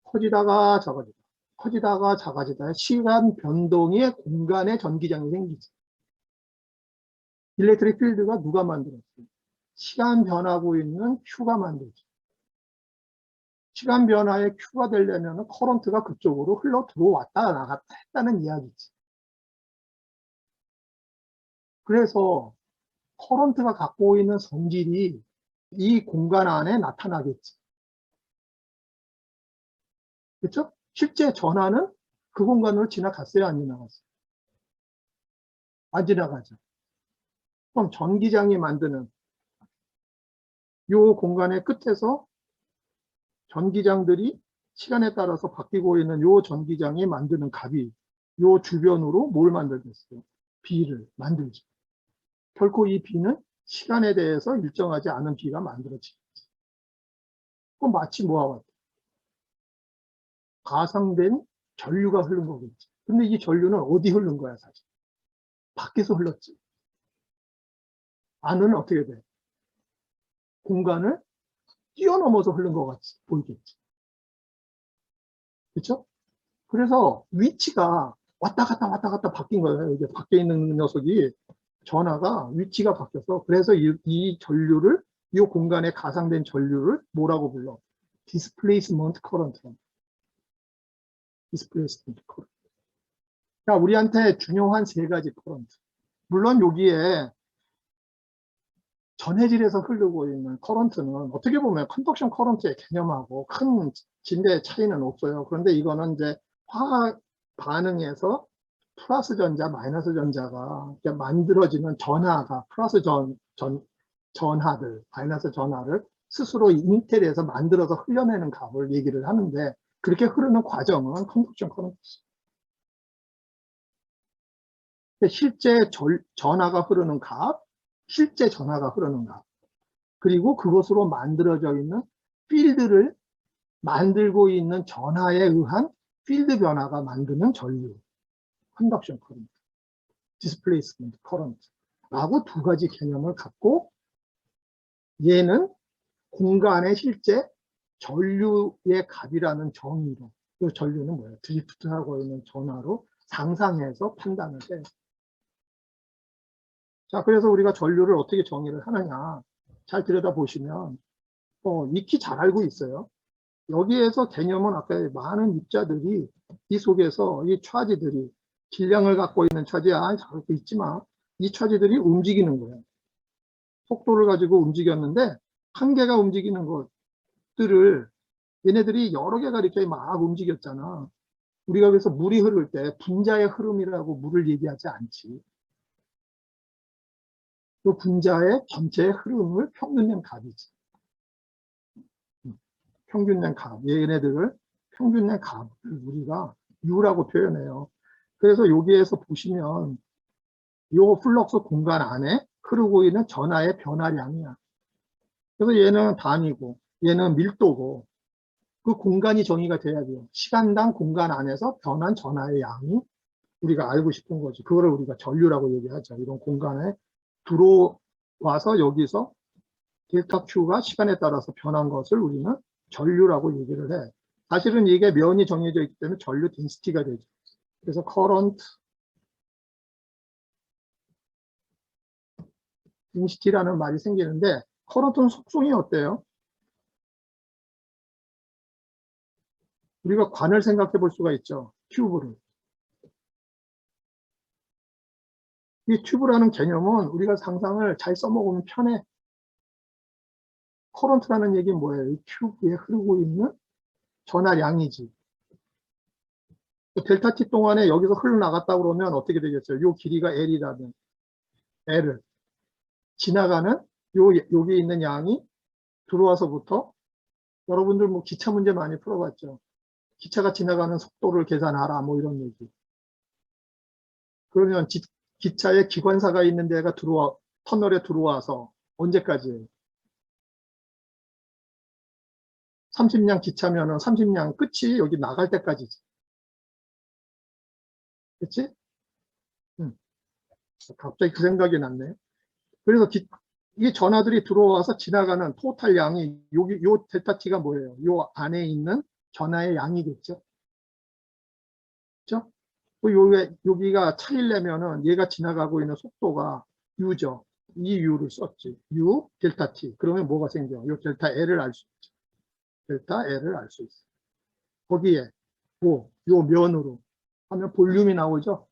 커지다가 작아지다. 커지다가 작아지다. 시간 변동의 공간에 전기장이 생기지. 일렉트릭 필드가 누가 만들었어요? 시간 변하고 있는 Q가 만들지. 시간 변화의 Q가 되려면 커런트가 그쪽으로 흘러 들어왔다 나갔다 했다는 이야기지. 그래서 커런트가 갖고 있는 성질이 이 공간 안에 나타나겠지. 그렇죠? 실제 전하는 그 공간으로 지나갔어요? 안 지나갔어요? 안 지나가죠. 그럼 전기장이 만드는 이 공간의 끝에서 전기장들이 시간에 따라서 바뀌고 있는 이 전기장이 만드는 값이 이 주변으로 뭘 만들겠어요? B를 만들죠. 결코 이 B는 시간에 대해서 일정하지 않은 B가 만들어지겠지. 그럼 마치 뭐와 같아? 가상된 전류가 흐른 거겠지. 근데 이 전류는 어디 흐른 거야, 사실? 밖에서 흘렀지. 안은 어떻게 돼? 공간을 뛰어넘어서 흐른 것 같이 보이겠지. 그렇죠? 그래서 위치가 왔다 갔다 바뀐 거예요. 이게 밖에 있는 녀석이 전하가 위치가 바뀌어서 그래서 이 전류를 이 공간에 가상된 전류를 뭐라고 불러? 디스플레이스먼트 커런트. 디스플레이스먼트 커런트. 자, 우리한테 중요한 3가지 커런트. 물론 여기에 전해질에서 흐르고 있는 커런트는 어떻게 보면 컨덕션 커런트의 개념하고 큰 진대의 차이는 없어요. 그런데 이거는 이제 화학 반응에서 플러스 전자, 마이너스 전자가 이렇게 만들어지는 전하가 플러스 전하들, 마이너스 전하를 스스로 인텔에서 만들어서 흘려내는 값을 얘기를 하는데 그렇게 흐르는 과정은 컨덕션 커런트. 실제 전하가 흐르는 값, 실제 전하가 흐르는 값, 그리고 그것으로 만들어져 있는 필드를 만들고 있는 전하에 의한 필드 변화가 만드는 전류, 컨덕션 커런트, 디스플레이스먼트 커런트 라고 두 가지 개념을 갖고 얘는 공간의 실제 전류의 값이라는 정의로, 그 전류는 뭐예요? 드리프트하고 있는 전하로 상상해서 판단을 해요. 자, 그래서 우리가 전류를 어떻게 정의를 하느냐. 잘 들여다보시면, 익히 잘 알고 있어요. 여기에서 개념은 아까 많은 입자들이 이 속에서 이 차지들이 질량을 갖고 있는 차지야, 저렇게 있지 마. 이 차지들이 움직이는 거예요. 속도를 가지고 움직였는데, 한 개가 움직이는 것들을 얘네들이 여러 개가 이렇게 막 움직였잖아. 우리가 그래서 물이 흐를 때 분자의 흐름이라고 물을 얘기하지 않지. 그 분자의 전체의 흐름을 평균된 값이지. 평균된 값. 얘네들을 평균된 값을 우리가 U라고 표현해요. 그래서 여기에서 보시면 이 플럭스 공간 안에 흐르고 있는 전하의 변화량이야. 그래서 얘는 단위고 얘는 밀도고 그 공간이 정의가 돼야 돼요. 시간당 공간 안에서 변한 전하의 양이 우리가 알고 싶은 거지. 그거를 우리가 전류라고 얘기하죠. 이런 공간에 들어와서 여기서 델타 Q가 시간에 따라서 변한 것을 우리는 전류라고 얘기를 해. 사실은 이게 면이 정해져 있기 때문에 전류 덴시티가 되죠. 그래서 커런트 덴시티라는 말이 생기는데 커런트는 속성이 어때요? 우리가 관을 생각해 볼 수가 있죠. 튜브를. 이 튜브라는 개념은 우리가 상상을 잘 써먹으면 편해. 커런트라는 얘기는 뭐예요? 이 튜브에 흐르고 있는 전하량이지. 델타 t 동안에 여기서 흘러나갔다 그러면 어떻게 되겠어요? 요 길이가 L이라면 L을 지나가는 여기 있는 양이 들어와서부터 여러분들 뭐 기차 문제 많이 풀어봤죠. 기차가 지나가는 속도를 계산하라 뭐 이런 얘기. 그러면 기차에 기관사가 있는 데가 터널에 들어와서 언제까지예요? 30량 기차면은 30량 끝이 여기 나갈 때까지지. 그치? 갑자기 그 생각이 났네. 그래서 이 전하들이 들어와서 지나가는 토탈 양이 요 델타 t가 뭐예요? 요 안에 있는 전하의 양이겠죠. 그렇죠? 여기가 차이려면은 얘가 지나가고 있는 속도가 u죠. 이 u를 썼지. u 델타 t. 그러면 뭐가 생겨? 요 델타 l을 알 수 있죠. 델타 l을 알 수 있어. 거기에 요 면으로 하면 볼륨이 나오죠.